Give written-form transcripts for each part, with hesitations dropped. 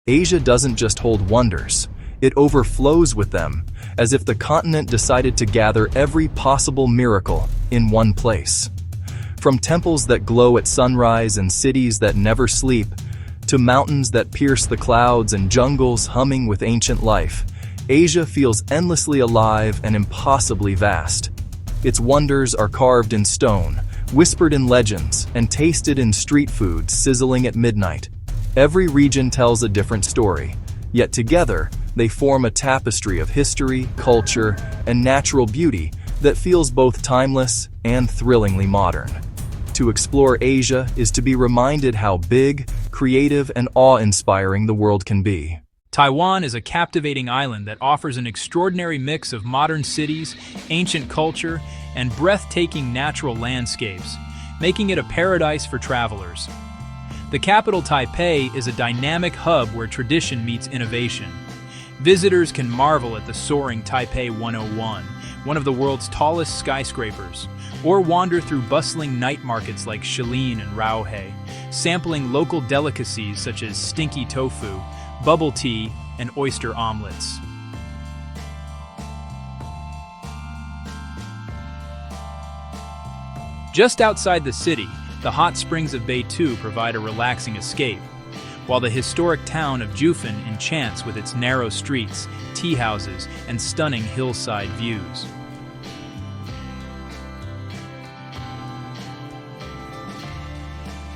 Asia doesn't just hold wonders, it overflows with them, as if the continent decided to gather every possible miracle in one place. From temples that glow at sunrise and cities that never sleep, to mountains that pierce the clouds and jungles humming with ancient life, Asia feels endlessly alive and impossibly vast. Its wonders are carved in stone, whispered in legends, and tasted in street food sizzling at midnight. Every region tells a different story, yet together they form a tapestry of history, culture, and natural beauty that feels both timeless and thrillingly modern. To explore Asia is to be reminded how big, creative, and awe-inspiring the world can be. Taiwan is a captivating island that offers an extraordinary mix of modern cities, ancient culture, and breathtaking natural landscapes, making it a paradise for travelers. The capital, Taipei, is a dynamic hub where tradition meets innovation. Visitors can marvel at the soaring Taipei 101, one of the world's tallest skyscrapers, or wander through bustling night markets like Shilin and Raohe, sampling local delicacies such as stinky tofu, bubble tea, and oyster omelets. Just outside the city, the hot springs of Beitou provide a relaxing escape, while the historic town of Jiufen enchants with its narrow streets, tea houses, and stunning hillside views.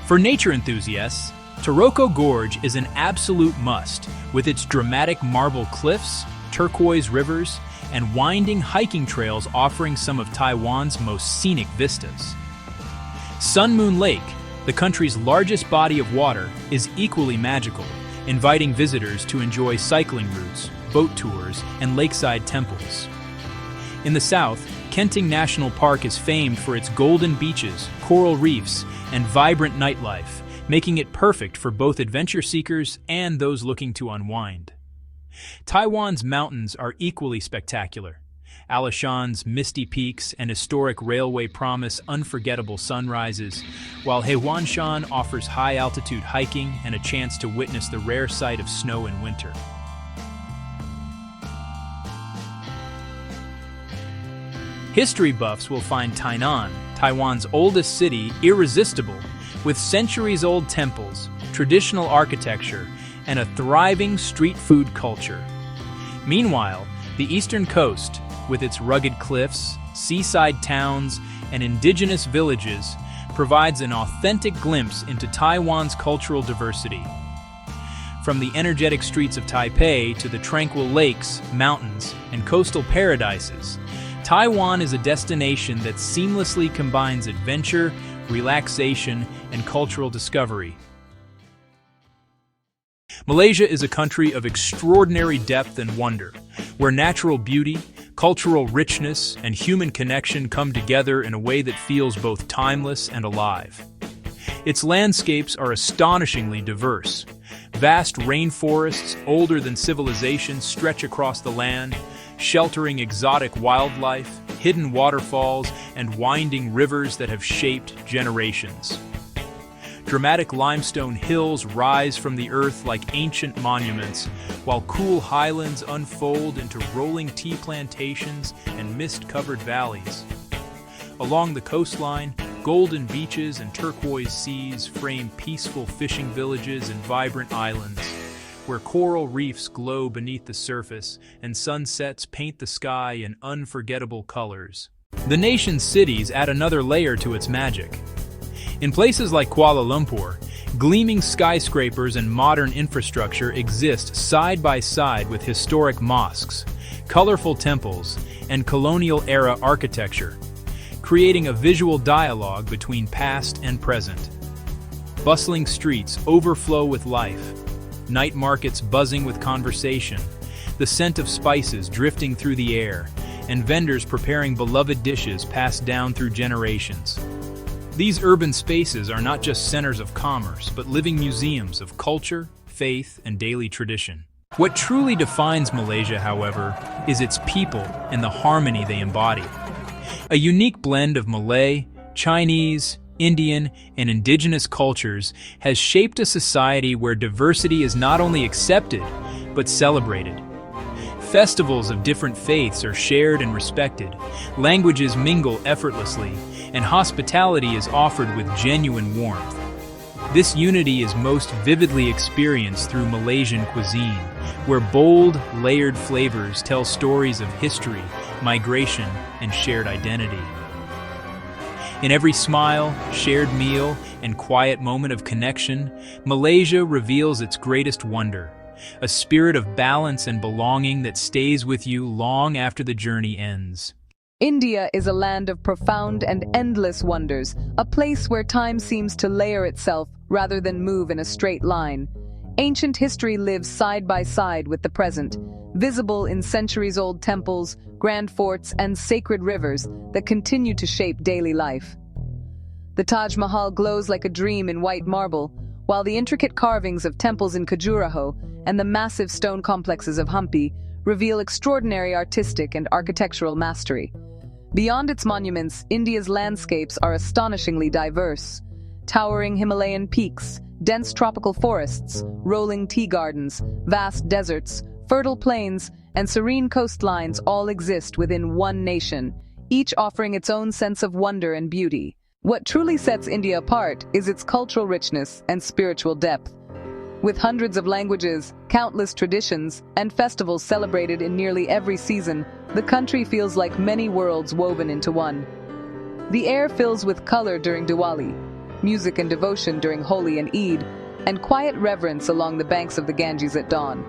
For nature enthusiasts, Taroko Gorge is an absolute must, with its dramatic marble cliffs, turquoise rivers, and winding hiking trails offering some of Taiwan's most scenic vistas. Sun Moon Lake, the country's largest body of water, is equally magical, inviting visitors to enjoy cycling routes, boat tours, and lakeside temples. In the south, Kenting National Park is famed for its golden beaches, coral reefs, and vibrant nightlife, making it perfect for both adventure seekers and those looking to unwind. Taiwan's mountains are equally spectacular. Alishan's misty peaks and historic railway promise unforgettable sunrises, while Hehuanshan offers high-altitude hiking and a chance to witness the rare sight of snow in winter. History buffs will find Tainan, Taiwan's oldest city, irresistible, with centuries-old temples, traditional architecture, and a thriving street food culture. Meanwhile, the eastern coast, with its rugged cliffs, seaside towns, and indigenous villages, provides an authentic glimpse into Taiwan's cultural diversity. From the energetic streets of Taipei to the tranquil lakes, mountains, and coastal paradises, Taiwan is a destination that seamlessly combines adventure, relaxation, and cultural discovery. Malaysia is a country of extraordinary depth and wonder, where natural beauty, cultural richness, and human connection come together in a way that feels both timeless and alive. Its landscapes are astonishingly diverse. Vast rainforests, older than civilization, stretch across the land, sheltering exotic wildlife, hidden waterfalls, and winding rivers that have shaped generations. Dramatic limestone hills rise from the earth like ancient monuments, while cool highlands unfold into rolling tea plantations and mist-covered valleys. Along the coastline, golden beaches and turquoise seas frame peaceful fishing villages and vibrant islands, where coral reefs glow beneath the surface and sunsets paint the sky in unforgettable colors. The nation's cities add another layer to its magic. In places like Kuala Lumpur, gleaming skyscrapers and modern infrastructure exist side by side with historic mosques, colorful temples, and colonial-era architecture, creating a visual dialogue between past and present. Bustling streets overflow with life, night markets buzzing with conversation, the scent of spices drifting through the air, and vendors preparing beloved dishes passed down through generations. These urban spaces are not just centers of commerce, but living museums of culture, faith, and daily tradition. What truly defines Malaysia, however, is its people and the harmony they embody. A unique blend of Malay, Chinese, Indian, and indigenous cultures has shaped a society where diversity is not only accepted, but celebrated. Festivals of different faiths are shared and respected, languages mingle effortlessly, and hospitality is offered with genuine warmth. This unity is most vividly experienced through Malaysian cuisine, where bold, layered flavors tell stories of history, migration, and shared identity. In every smile, shared meal, and quiet moment of connection, Malaysia reveals its greatest wonder, a spirit of balance and belonging that stays with you long after the journey ends. India is a land of profound and endless wonders, a place where time seems to layer itself rather than move in a straight line. Ancient history lives side by side with the present, visible in centuries-old temples, grand forts, and sacred rivers that continue to shape daily life. The Taj Mahal glows like a dream in white marble, while the intricate carvings of temples in Khajuraho and the massive stone complexes of Hampi reveal extraordinary artistic and architectural mastery. Beyond its monuments, India's landscapes are astonishingly diverse. Towering Himalayan peaks, dense tropical forests, rolling tea gardens, vast deserts, fertile plains, and serene coastlines all exist within one nation, each offering its own sense of wonder and beauty. What truly sets India apart is its cultural richness and spiritual depth. With hundreds of languages, countless traditions, and festivals celebrated in nearly every season, the country feels like many worlds woven into one. The air fills with color during Diwali, music and devotion during Holi and Eid, and quiet reverence along the banks of the Ganges at dawn.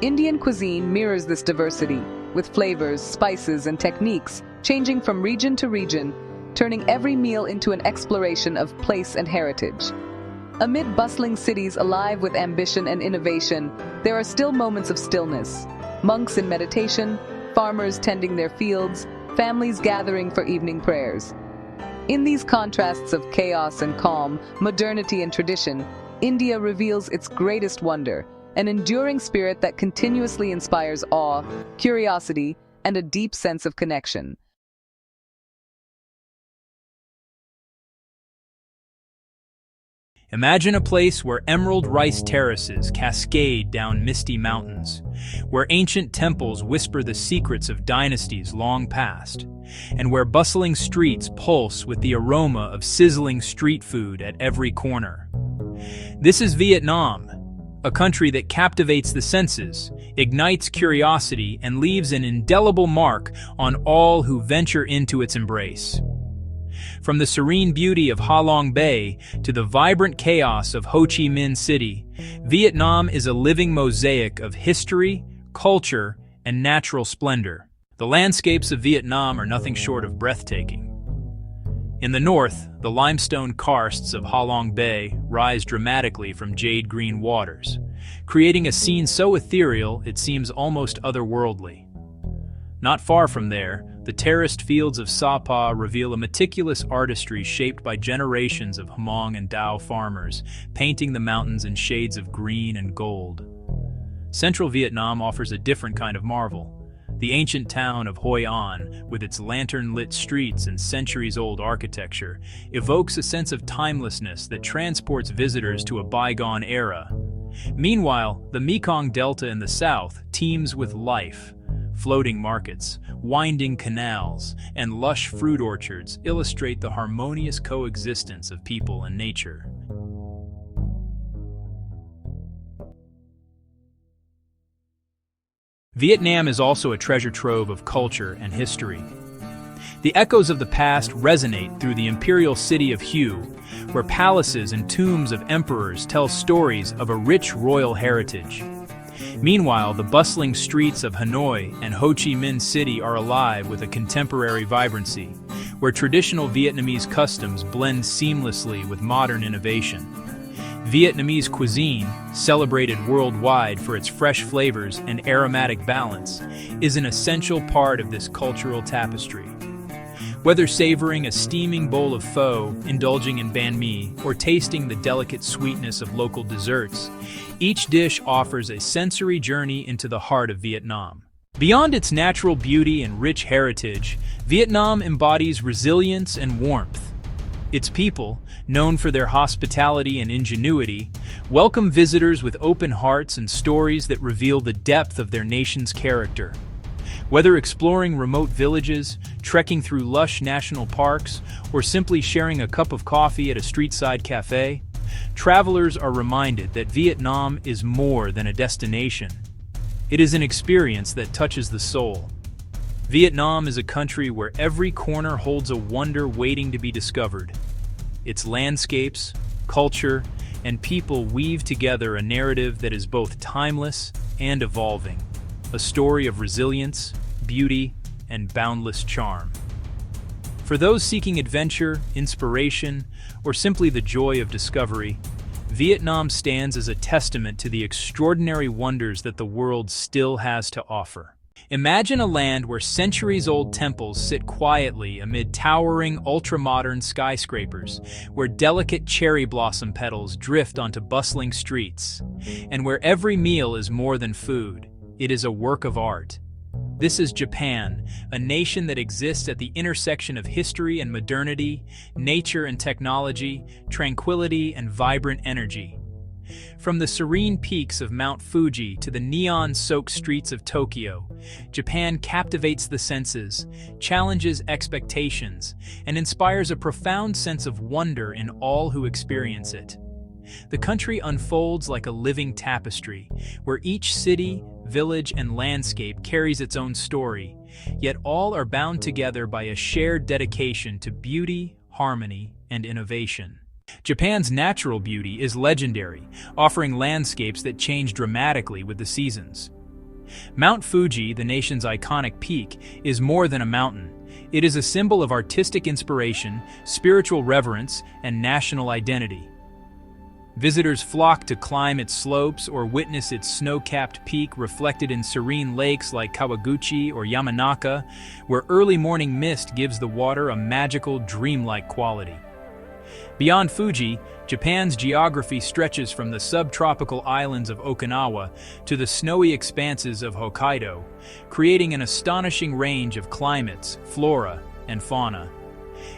Indian cuisine mirrors this diversity, with flavors, spices, and techniques changing from region to region, turning every meal into an exploration of place and heritage. Amid bustling cities alive with ambition and innovation, there are still moments of stillness. Monks in meditation, farmers tending their fields, families gathering for evening prayers. In these contrasts of chaos and calm, modernity and tradition, India reveals its greatest wonder, an enduring spirit that continuously inspires awe, curiosity, and a deep sense of connection. Imagine a place where emerald rice terraces cascade down misty mountains, where ancient temples whisper the secrets of dynasties long past, and where bustling streets pulse with the aroma of sizzling street food at every corner. This is Vietnam, a country that captivates the senses, ignites curiosity, and leaves an indelible mark on all who venture into its embrace. From the serene beauty of Ha Long Bay to the vibrant chaos of Ho Chi Minh City, Vietnam is a living mosaic of history, culture, and natural splendor. The landscapes of Vietnam are nothing short of breathtaking. In the north, the limestone karsts of Ha Long Bay rise dramatically from jade-green waters, creating a scene so ethereal it seems almost otherworldly. Not far from there, the terraced fields of Sapa reveal a meticulous artistry shaped by generations of Hmong and Dao farmers, painting the mountains in shades of green and gold. Central Vietnam offers a different kind of marvel. The ancient town of Hoi An, with its lantern-lit streets and centuries-old architecture, evokes a sense of timelessness that transports visitors to a bygone era. Meanwhile, the Mekong Delta in the south teems with life. Floating markets, winding canals, and lush fruit orchards illustrate the harmonious coexistence of people and nature. Vietnam is also a treasure trove of culture and history. The echoes of the past resonate through the imperial city of Hue, where palaces and tombs of emperors tell stories of a rich royal heritage. Meanwhile, the bustling streets of Hanoi and Ho Chi Minh City are alive with a contemporary vibrancy, where traditional Vietnamese customs blend seamlessly with modern innovation. Vietnamese cuisine, celebrated worldwide for its fresh flavors and aromatic balance, is an essential part of this cultural tapestry. Whether savoring a steaming bowl of pho, indulging in banh mi, or tasting the delicate sweetness of local desserts, each dish offers a sensory journey into the heart of Vietnam. Beyond its natural beauty and rich heritage, Vietnam embodies resilience and warmth. Its people, known for their hospitality and ingenuity, welcome visitors with open hearts and stories that reveal the depth of their nation's character. Whether exploring remote villages, trekking through lush national parks, or simply sharing a cup of coffee at a street-side cafe, travelers are reminded that Vietnam is more than a destination. It is an experience that touches the soul. Vietnam is a country where every corner holds a wonder waiting to be discovered. Its landscapes, culture, and people weave together a narrative that is both timeless and evolving, a story of resilience, beauty, and boundless charm. For those seeking adventure, inspiration, or simply the joy of discovery, Vietnam stands as a testament to the extraordinary wonders that the world still has to offer. Imagine a land where centuries-old temples sit quietly amid towering, ultra-modern skyscrapers, where delicate cherry blossom petals drift onto bustling streets, and where every meal is more than food. It is a work of art. This is Japan, a nation that exists at the intersection of history and modernity, nature and technology, tranquility and vibrant energy. From the serene peaks of Mount Fuji to the neon-soaked streets of Tokyo, Japan captivates the senses, challenges expectations, and inspires a profound sense of wonder in all who experience it. The country unfolds like a living tapestry, where each city, village, and landscape carries its own story, yet all are bound together by a shared dedication to beauty, harmony, and innovation. Japan's natural beauty is legendary, offering landscapes that change dramatically with the seasons. Mount Fuji, the nation's iconic peak, is more than a mountain. It is a symbol of artistic inspiration, spiritual reverence, and national identity. Visitors flock to climb its slopes or witness its snow-capped peak reflected in serene lakes like Kawaguchi or Yamanaka, where early morning mist gives the water a magical, dreamlike quality. Beyond Fuji, Japan's geography stretches from the subtropical islands of Okinawa to the snowy expanses of Hokkaido, creating an astonishing range of climates, flora, and fauna.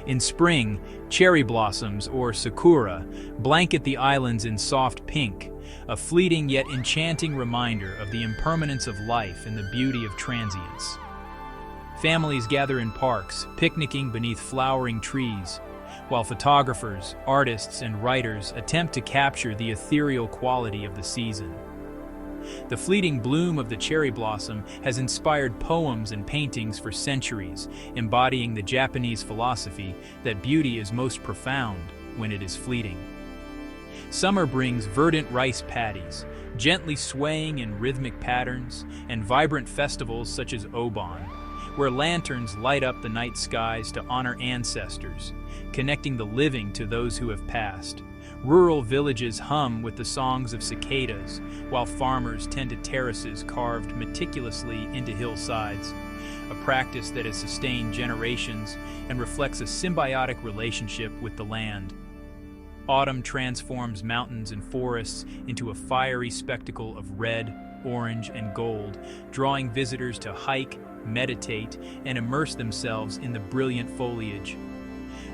In spring, cherry blossoms, or sakura, blanket the islands in soft pink, a fleeting yet enchanting reminder of the impermanence of life and the beauty of transience. Families gather in parks, picnicking beneath flowering trees, while photographers, artists, and writers attempt to capture the ethereal quality of the season. The fleeting bloom of the cherry blossom has inspired poems and paintings for centuries, embodying the Japanese philosophy that beauty is most profound when it is fleeting. Summer brings verdant rice paddies, gently swaying in rhythmic patterns, and vibrant festivals such as Obon, where lanterns light up the night skies to honor ancestors, connecting the living to those who have passed. Rural villages hum with the songs of cicadas, while farmers tend to terraces carved meticulously into hillsides, a practice that has sustained generations and reflects a symbiotic relationship with the land. Autumn transforms mountains and forests into a fiery spectacle of red, orange, and gold, drawing visitors to hike, meditate, and immerse themselves in the brilliant foliage.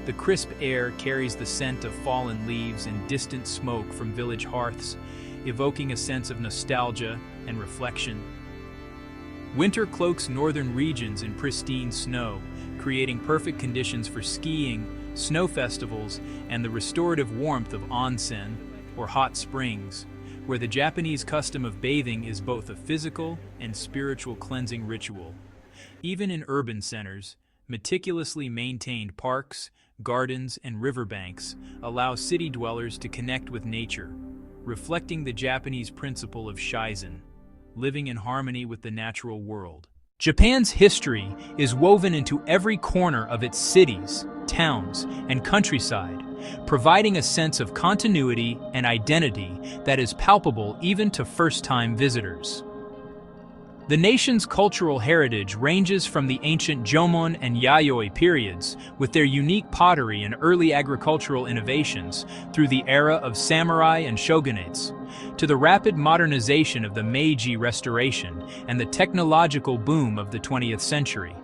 The crisp air carries the scent of fallen leaves and distant smoke from village hearths, evoking a sense of nostalgia and reflection. Winter cloaks northern regions in pristine snow, creating perfect conditions for skiing, snow festivals, and the restorative warmth of onsen, or hot springs, where the Japanese custom of bathing is both a physical and spiritual cleansing ritual. Even in urban centers, meticulously maintained parks, gardens, and riverbanks allow city dwellers to connect with nature, reflecting the Japanese principle of shizen, living in harmony with the natural world. Japan's history is woven into every corner of its cities, towns, and countryside, providing a sense of continuity and identity that is palpable even to first-time visitors. The nation's cultural heritage ranges from the ancient Jomon and Yayoi periods, with their unique pottery and early agricultural innovations, through the era of samurai and shogunates, to the rapid modernization of the Meiji Restoration and the technological boom of the 20th century.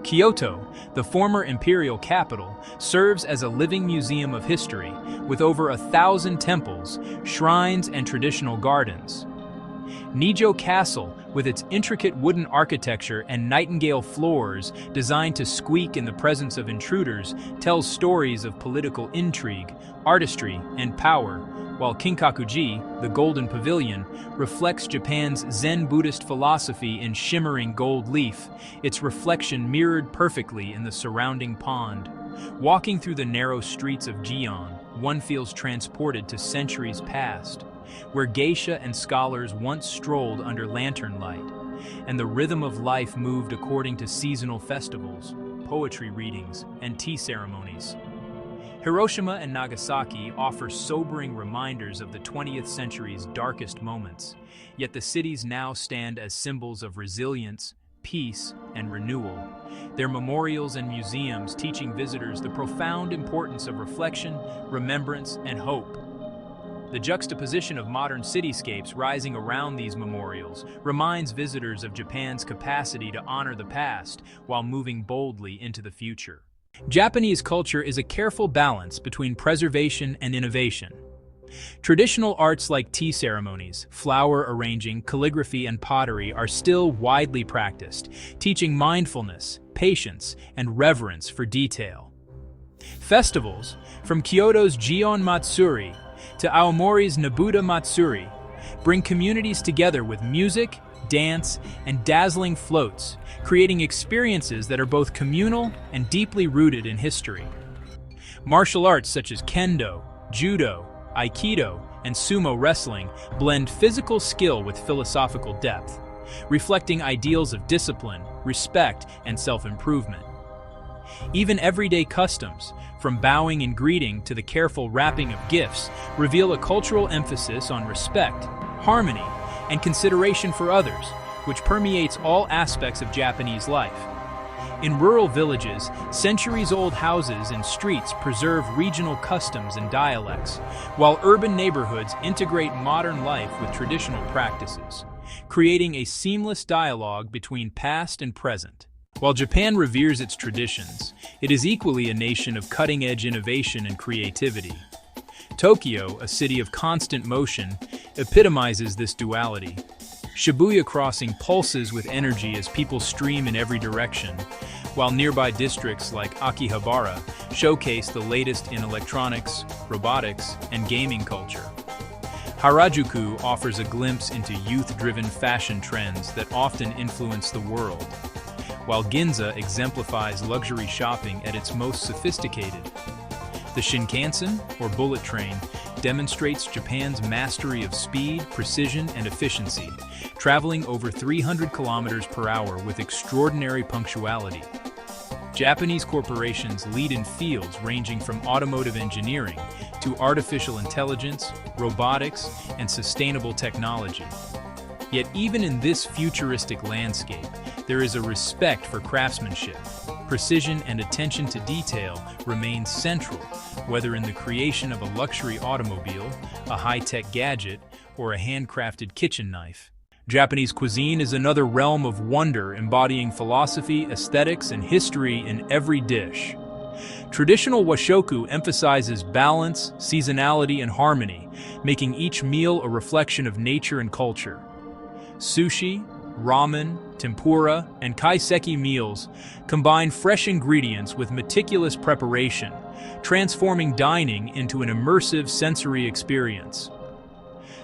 Kyoto, the former imperial capital, serves as a living museum of history, with over 1,000 temples, shrines, and traditional gardens. Nijo Castle, with its intricate wooden architecture and nightingale floors designed to squeak in the presence of intruders, tells stories of political intrigue, artistry, and power, while Kinkakuji, the Golden Pavilion, reflects Japan's Zen Buddhist philosophy in shimmering gold leaf, its reflection mirrored perfectly in the surrounding pond. Walking through the narrow streets of Gion, one feels transported to centuries past, where geisha and scholars once strolled under lantern light, and the rhythm of life moved according to seasonal festivals, poetry readings, and tea ceremonies. Hiroshima and Nagasaki offer sobering reminders of the 20th century's darkest moments, yet the cities now stand as symbols of resilience, peace, and renewal, their memorials and museums teaching visitors the profound importance of reflection, remembrance, and hope. The juxtaposition of modern cityscapes rising around these memorials reminds visitors of Japan's capacity to honor the past while moving boldly into the future. Japanese culture is a careful balance between preservation and innovation. Traditional arts like tea ceremonies, flower arranging, calligraphy, and pottery are still widely practiced, teaching mindfulness, patience, and reverence for detail. Festivals, from Kyoto's Gion Matsuri to Aomori's Nobuta Matsuri, bring communities together with music, dance, and dazzling floats, creating experiences that are both communal and deeply rooted in history. Martial arts such as kendo, judo, aikido, and sumo wrestling blend physical skill with philosophical depth, reflecting ideals of discipline, respect, and self-improvement. Even everyday customs, from bowing and greeting to the careful wrapping of gifts, reveal a cultural emphasis on respect, harmony, and consideration for others, which permeates all aspects of Japanese life. In rural villages, centuries-old houses and streets preserve regional customs and dialects, while urban neighborhoods integrate modern life with traditional practices, creating a seamless dialogue between past and present. While Japan reveres its traditions, it is equally a nation of cutting-edge innovation and creativity. Tokyo, a city of constant motion, epitomizes this duality. Shibuya Crossing pulses with energy as people stream in every direction, while nearby districts like Akihabara showcase the latest in electronics, robotics, and gaming culture. Harajuku offers a glimpse into youth-driven fashion trends that often influence the world, while Ginza exemplifies luxury shopping at its most sophisticated. The Shinkansen, or bullet train, demonstrates Japan's mastery of speed, precision, and efficiency, traveling over 300 kilometers per hour with extraordinary punctuality. Japanese corporations lead in fields ranging from automotive engineering to artificial intelligence, robotics, and sustainable technology. Yet even in this futuristic landscape, there is a respect for craftsmanship. Precision and attention to detail remain central, whether in the creation of a luxury automobile, a high-tech gadget, or a handcrafted kitchen knife. Japanese cuisine is another realm of wonder, embodying philosophy, aesthetics, and history in every dish. Traditional washoku emphasizes balance, seasonality, and harmony, making each meal a reflection of nature and culture. Sushi, ramen, tempura, and kaiseki meals combine fresh ingredients with meticulous preparation, transforming dining into an immersive sensory experience.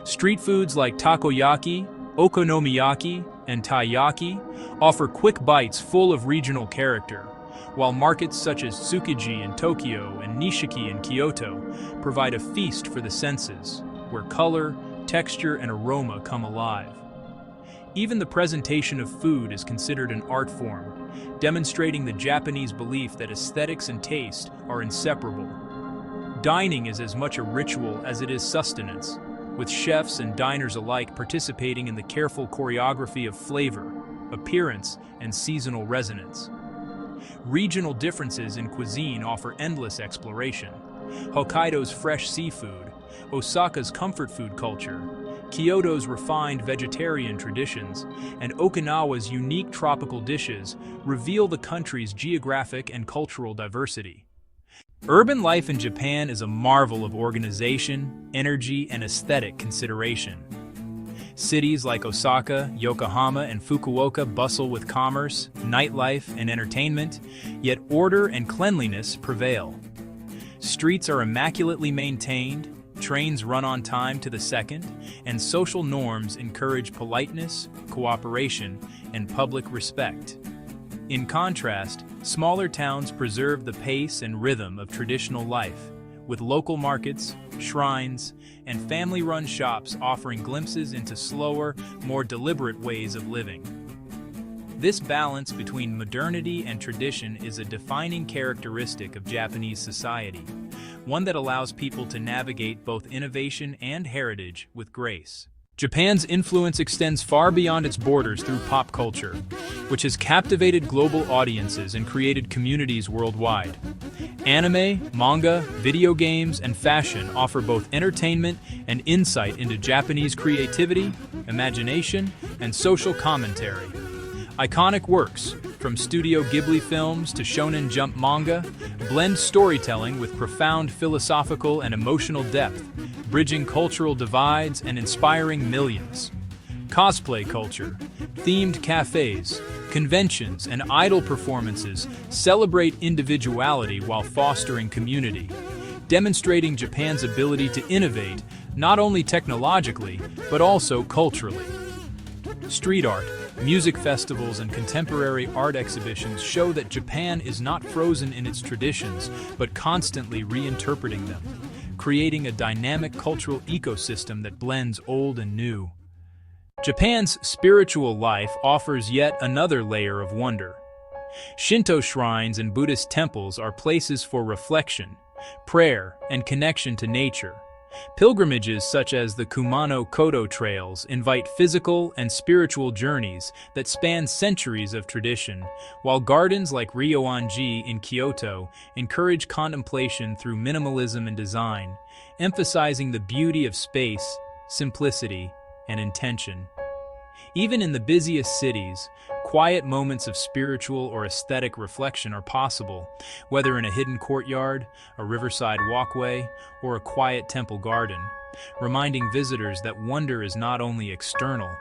Street foods like takoyaki, okonomiyaki, and taiyaki offer quick bites full of regional character, while markets such as Tsukiji in Tokyo and Nishiki in Kyoto provide a feast for the senses, where color, texture, and aroma come alive. Even the presentation of food is considered an art form, demonstrating the Japanese belief that aesthetics and taste are inseparable. Dining is as much a ritual as it is sustenance, with chefs and diners alike participating in the careful choreography of flavor, appearance, and seasonal resonance. Regional differences in cuisine offer endless exploration. Hokkaido's fresh seafood, Osaka's comfort food culture, Kyoto's refined vegetarian traditions, and Okinawa's unique tropical dishes reveal the country's geographic and cultural diversity. Urban life in Japan is a marvel of organization, energy, and aesthetic consideration. Cities like Osaka, Yokohama, and Fukuoka bustle with commerce, nightlife, and entertainment, yet order and cleanliness prevail. Streets are immaculately maintained, trains run on time to the second, and social norms encourage politeness, cooperation, and public respect. In contrast, smaller towns preserve the pace and rhythm of traditional life, with local markets, shrines, and family-run shops offering glimpses into slower, more deliberate ways of living. This balance between modernity and tradition is a defining characteristic of Japanese society, one that allows people to navigate both innovation and heritage with grace. Japan's influence extends far beyond its borders through pop culture, which has captivated global audiences and created communities worldwide. Anime, manga, video games, and fashion offer both entertainment and insight into Japanese creativity, imagination, and social commentary. Iconic works, from Studio Ghibli films to Shonen Jump manga, blend storytelling with profound philosophical and emotional depth, bridging cultural divides and inspiring millions. Cosplay culture, themed cafes, conventions, and idol performances celebrate individuality while fostering community, demonstrating Japan's ability to innovate not only technologically, but also culturally. Street art, music festivals, and contemporary art exhibitions show that Japan is not frozen in its traditions, but constantly reinterpreting them, creating a dynamic cultural ecosystem that blends old and new. Japan's spiritual life offers yet another layer of wonder. Shinto shrines and Buddhist temples are places for reflection, prayer, and connection to nature. Pilgrimages such as the Kumano-Kodo trails invite physical and spiritual journeys that span centuries of tradition, while gardens like Ryoanji in Kyoto encourage contemplation through minimalism and design, emphasizing the beauty of space, simplicity, and intention. Even in the busiest cities, quiet moments of spiritual or aesthetic reflection are possible, whether in a hidden courtyard, a riverside walkway, or a quiet temple garden, reminding visitors that wonder is not only external,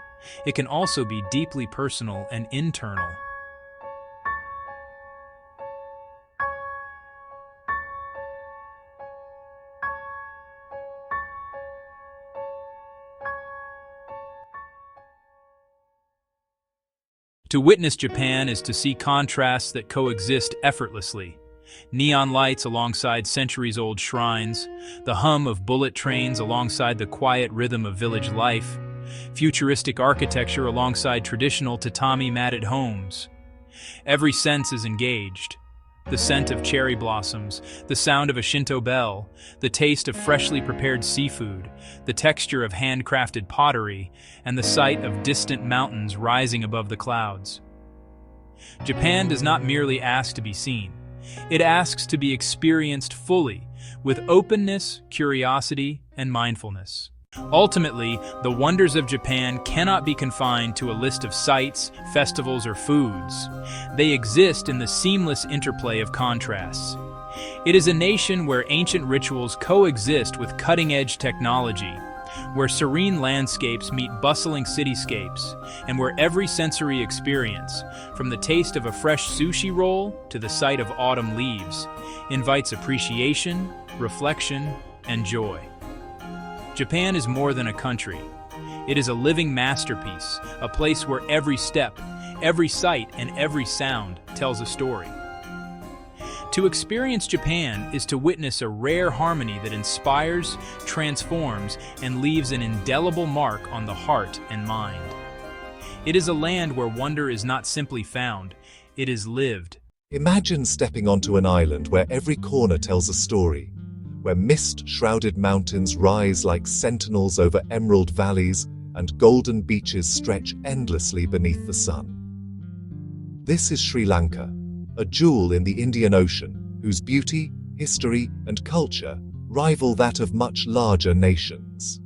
it can also be deeply personal and internal. To witness Japan is to see contrasts that coexist effortlessly. Neon lights alongside centuries-old shrines, the hum of bullet trains alongside the quiet rhythm of village life, futuristic architecture alongside traditional tatami-matted homes. Every sense is engaged. The scent of cherry blossoms, the sound of a Shinto bell, the taste of freshly prepared seafood, the texture of handcrafted pottery, and the sight of distant mountains rising above the clouds. Japan does not merely ask to be seen. It asks to be experienced fully, with openness, curiosity, and mindfulness. Ultimately, the wonders of Japan cannot be confined to a list of sights, festivals, or foods. They exist in the seamless interplay of contrasts. It is a nation where ancient rituals coexist with cutting-edge technology, where serene landscapes meet bustling cityscapes, and where every sensory experience, from the taste of a fresh sushi roll to the sight of autumn leaves, invites appreciation, reflection, and joy. Japan is more than a country. It is a living masterpiece, a place where every step, every sight, and every sound tells a story. To experience Japan is to witness a rare harmony that inspires, transforms, and leaves an indelible mark on the heart and mind. It is a land where wonder is not simply found, it is lived. Imagine stepping onto an island where every corner tells a story, where mist-shrouded mountains rise like sentinels over emerald valleys and golden beaches stretch endlessly beneath the sun. This is Sri Lanka, a jewel in the Indian Ocean, whose beauty, history, and culture rival that of much larger nations.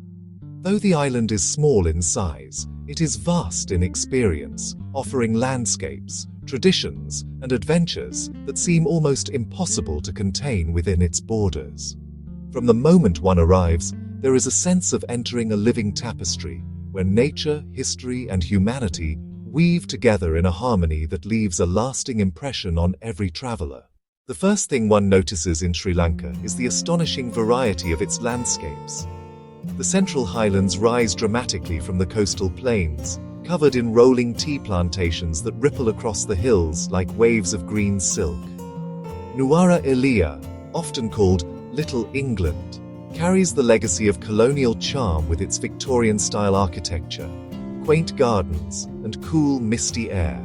Though the island is small in size, it is vast in experience, offering landscapes, traditions, and adventures that seem almost impossible to contain within its borders. From the moment one arrives, there is a sense of entering a living tapestry, where nature, history, and humanity weave together in a harmony that leaves a lasting impression on every traveler. The first thing one notices in Sri Lanka is the astonishing variety of its landscapes. The central highlands rise dramatically from the coastal plains, covered in rolling tea plantations that ripple across the hills like waves of green silk. Nuwara Eliya, often called Little England, carries the legacy of colonial charm with its Victorian-style architecture, quaint gardens, and cool, misty air.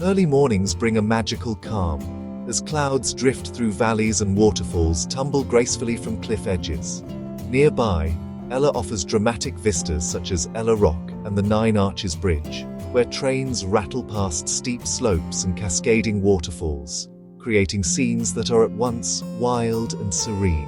Early mornings bring a magical calm, as clouds drift through valleys and waterfalls tumble gracefully from cliff edges. Nearby, Ella offers dramatic vistas such as Ella Rock and the Nine Arches Bridge, where trains rattle past steep slopes and cascading waterfalls, creating scenes that are at once wild and serene.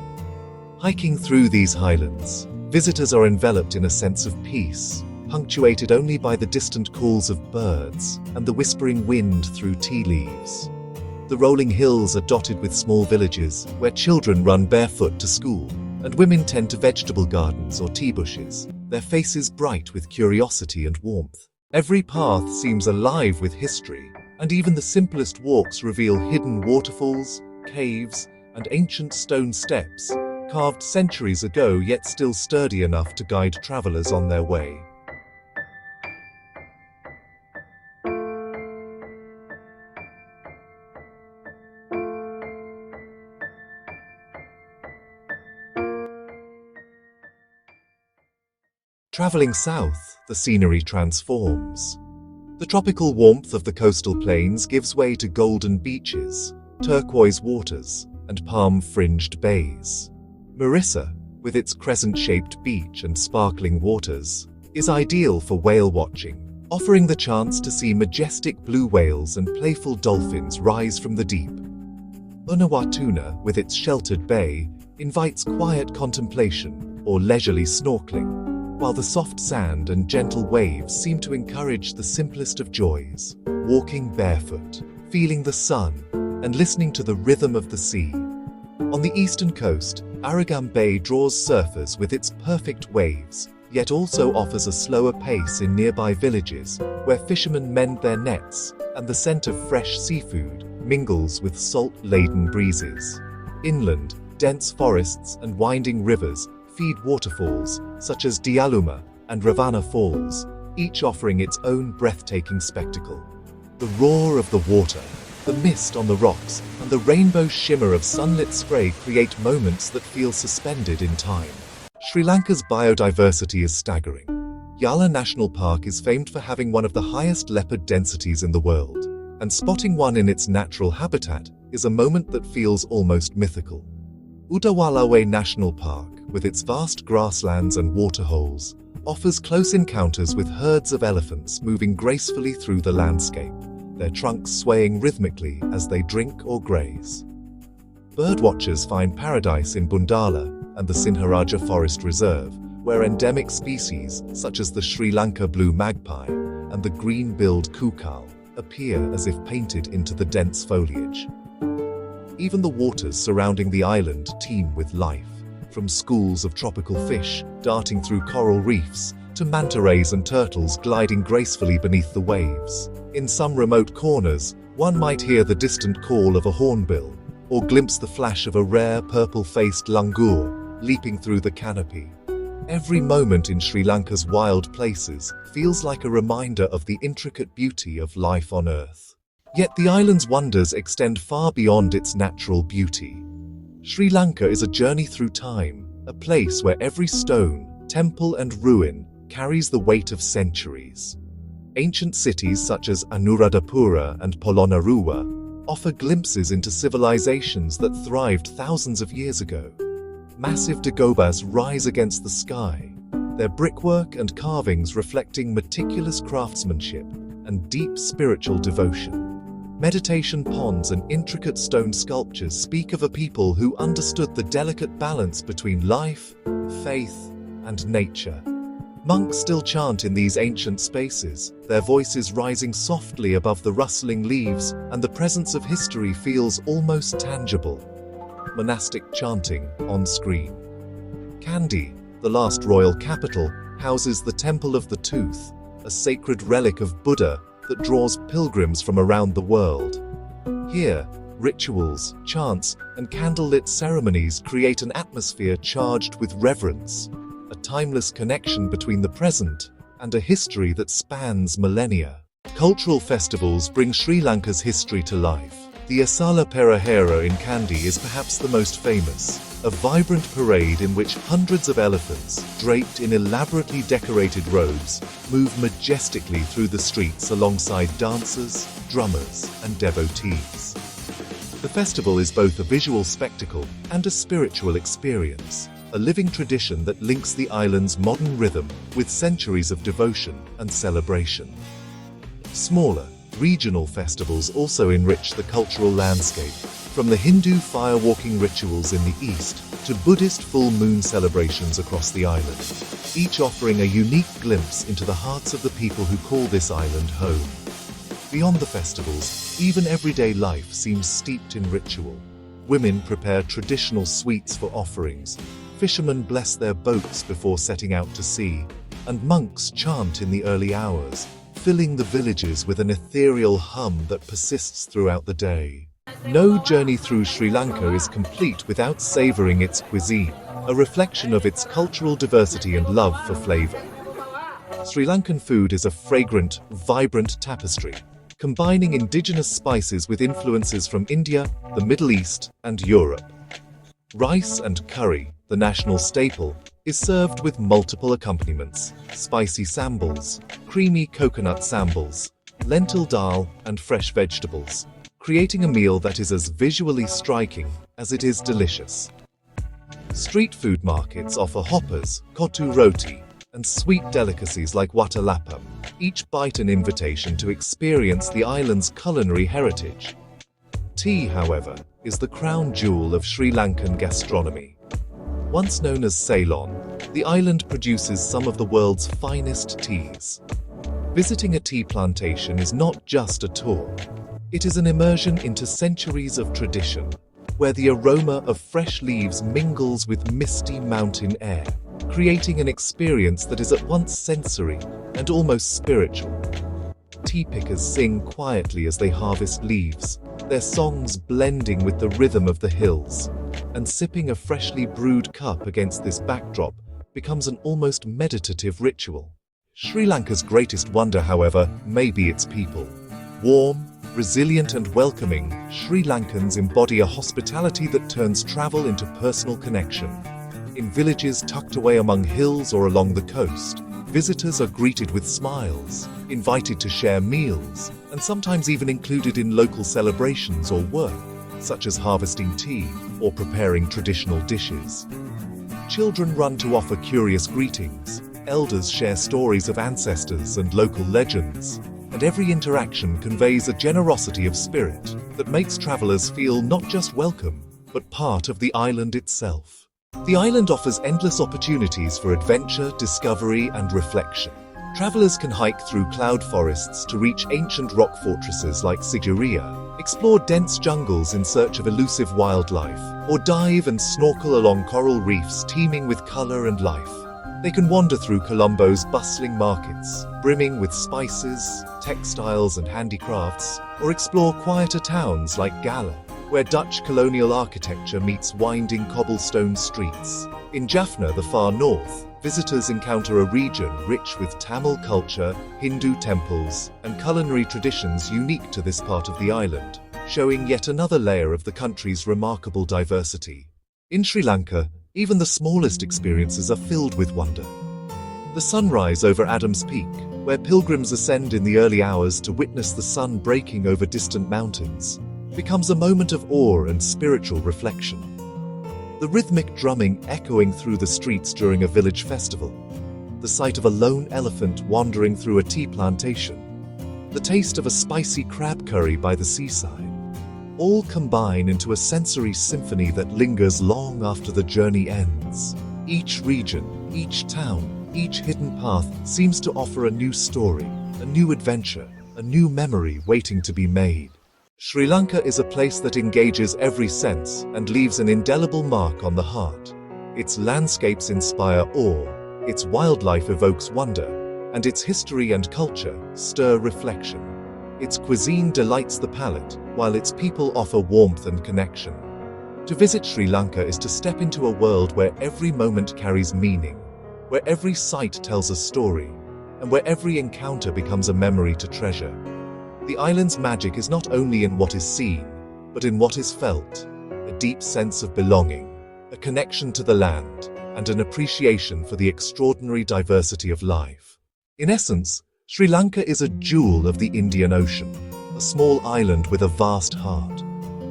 Hiking through these highlands, visitors are enveloped in a sense of peace, punctuated only by the distant calls of birds and the whispering wind through tea leaves. The rolling hills are dotted with small villages where children run barefoot to school, and women tend to vegetable gardens or tea bushes, their faces bright with curiosity and warmth. Every path seems alive with history, and even the simplest walks reveal hidden waterfalls, caves, and ancient stone steps, carved centuries ago yet still sturdy enough to guide travelers on their way. Traveling south, the scenery transforms. The tropical warmth of the coastal plains gives way to golden beaches, turquoise waters, and palm-fringed bays. Marissa, with its crescent-shaped beach and sparkling waters, is ideal for whale watching, offering the chance to see majestic blue whales and playful dolphins rise from the deep. Unawatuna, with its sheltered bay, invites quiet contemplation or leisurely snorkeling, while the soft sand and gentle waves seem to encourage the simplest of joys, walking barefoot, feeling the sun, and listening to the rhythm of the sea. On the eastern coast, Arugam Bay draws surfers with its perfect waves, yet also offers a slower pace in nearby villages, where fishermen mend their nets, and the scent of fresh seafood mingles with salt-laden breezes. Inland, dense forests and winding rivers feed waterfalls such as Dialuma and Ravana Falls, each offering its own breathtaking spectacle. The roar of the water, the mist on the rocks, and the rainbow shimmer of sunlit spray create moments that feel suspended in time. Sri Lanka's biodiversity is staggering. Yala National Park is famed for having one of the highest leopard densities in the world, and spotting one in its natural habitat is a moment that feels almost mythical. Udawalawe National Park, with its vast grasslands and waterholes, offers close encounters with herds of elephants moving gracefully through the landscape, their trunks swaying rhythmically as they drink or graze. Birdwatchers find paradise in Bundala and the Sinharaja Forest Reserve, where endemic species such as the Sri Lanka blue magpie and the green-billed kukal appear as if painted into the dense foliage. Even the waters surrounding the island teem with life, from schools of tropical fish darting through coral reefs to manta rays and turtles gliding gracefully beneath the waves. In some remote corners, one might hear the distant call of a hornbill, or glimpse the flash of a rare purple-faced langur leaping through the canopy. Every moment in Sri Lanka's wild places feels like a reminder of the intricate beauty of life on Earth. Yet the island's wonders extend far beyond its natural beauty. Sri Lanka is a journey through time, a place where every stone, temple, and ruin carries the weight of centuries. Ancient cities such as Anuradhapura and Polonnaruwa offer glimpses into civilizations that thrived thousands of years ago. Massive dagobas rise against the sky, their brickwork and carvings reflecting meticulous craftsmanship and deep spiritual devotion. Meditation ponds and intricate stone sculptures speak of a people who understood the delicate balance between life, faith, and nature. Monks still chant in these ancient spaces, their voices rising softly above the rustling leaves, and the presence of history feels almost tangible. Monastic chanting on screen. Kandy, the last royal capital, houses the Temple of the Tooth, a sacred relic of Buddha that draws pilgrims from around the world. Here, rituals, chants, and candlelit ceremonies create an atmosphere charged with reverence, a timeless connection between the present and a history that spans millennia. Cultural festivals bring Sri Lanka's history to life. The Asala Perahera in Kandy is perhaps the most famous, a vibrant parade in which hundreds of elephants, draped in elaborately decorated robes, move majestically through the streets alongside dancers, drummers, and devotees. The festival is both a visual spectacle and a spiritual experience, a living tradition that links the island's modern rhythm with centuries of devotion and celebration. Smaller, regional festivals also enrich the cultural landscape, from the Hindu fire-walking rituals in the east to Buddhist full moon celebrations across the island, each offering a unique glimpse into the hearts of the people who call this island home. Beyond the festivals, even everyday life seems steeped in ritual. Women prepare traditional sweets for offerings, fishermen bless their boats before setting out to sea, and monks chant in the early hours, filling the villages with an ethereal hum that persists throughout the day. No journey through Sri Lanka is complete without savoring its cuisine, a reflection of its cultural diversity and love for flavor. Sri Lankan food is a fragrant, vibrant tapestry, combining indigenous spices with influences from India, the Middle East, and Europe. Rice and curry, the national staple, is served with multiple accompaniments: spicy sambals, creamy coconut sambals, lentil dal, and fresh vegetables, creating a meal that is as visually striking as it is delicious. Street food markets offer hoppers, kotu roti, and sweet delicacies like watalapam, each bite an invitation to experience the island's culinary heritage. Tea, however, is the crown jewel of Sri Lankan gastronomy. Once known as Ceylon, the island produces some of the world's finest teas. Visiting a tea plantation is not just a tour. It is an immersion into centuries of tradition, where the aroma of fresh leaves mingles with misty mountain air, creating an experience that is at once sensory and almost spiritual. Tea pickers sing quietly as they harvest leaves, their songs blending with the rhythm of the hills, and sipping a freshly brewed cup against this backdrop becomes an almost meditative ritual. Sri Lanka's greatest wonder, however, may be its people. Warm, resilient and welcoming, Sri Lankans embody a hospitality that turns travel into personal connection. In villages tucked away among hills or along the coast, visitors are greeted with smiles, invited to share meals, and sometimes even included in local celebrations or work, such as harvesting tea or preparing traditional dishes. Children run to offer curious greetings, elders share stories of ancestors and local legends, and every interaction conveys a generosity of spirit that makes travelers feel not just welcome, but part of the island itself. The island offers endless opportunities for adventure, discovery, and reflection. Travelers can hike through cloud forests to reach ancient rock fortresses like Sigiriya, explore dense jungles in search of elusive wildlife, or dive and snorkel along coral reefs teeming with color and life. They can wander through Colombo's bustling markets, brimming with spices, textiles, and handicrafts, or explore quieter towns like Gala, where Dutch colonial architecture meets winding cobblestone streets. In Jaffna, the far north, visitors encounter a region rich with Tamil culture, Hindu temples, and culinary traditions unique to this part of the island, showing yet another layer of the country's remarkable diversity. In Sri Lanka, even the smallest experiences are filled with wonder. The sunrise over Adams Peak, where pilgrims ascend in the early hours to witness the sun breaking over distant mountains, becomes a moment of awe and spiritual reflection. The rhythmic drumming echoing through the streets during a village festival, the sight of a lone elephant wandering through a tea plantation, the taste of a spicy crab curry by the seaside, all combine into a sensory symphony that lingers long after the journey ends. Each region, each town, Each hidden path seems to offer a new story, a new adventure, a new memory waiting to be made. Sri Lanka is a place that engages every sense and leaves an indelible mark on the heart. Its landscapes inspire awe, its wildlife evokes wonder, and its history and culture stir reflection. Its cuisine delights the palate, while its people offer warmth and connection. To visit Sri Lanka is to step into a world where every moment carries meaning, where every sight tells a story, and where every encounter becomes a memory to treasure. The island's magic is not only in what is seen, but in what is felt, a deep sense of belonging, a connection to the land, and an appreciation for the extraordinary diversity of life. In essence, Sri Lanka is a jewel of the Indian Ocean, a small island with a vast heart.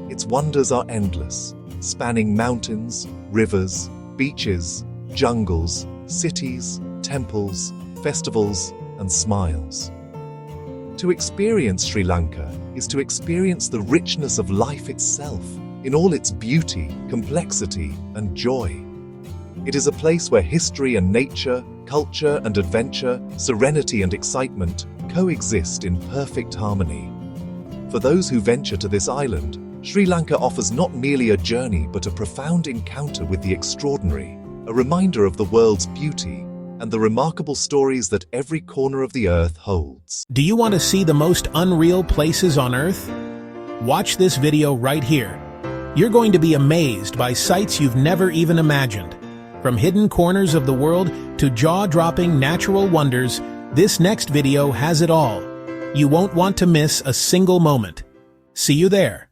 Its wonders are endless, spanning mountains, rivers, beaches, jungles, cities, temples, festivals, and smiles. To experience Sri Lanka is to experience the richness of life itself, in all its beauty, complexity, and joy. It is a place where history and nature, culture and adventure, serenity and excitement coexist in perfect harmony. For those who venture to this island, Sri Lanka offers not merely a journey but a profound encounter with the extraordinary, a reminder of the world's beauty and the remarkable stories that every corner of the earth holds. Do you want to see the most unreal places on Earth? Watch this video right here. You're going to be amazed by sights you've never even imagined. From hidden corners of the world to jaw-dropping natural wonders, this next video has it all. You won't want to miss a single moment. See you there.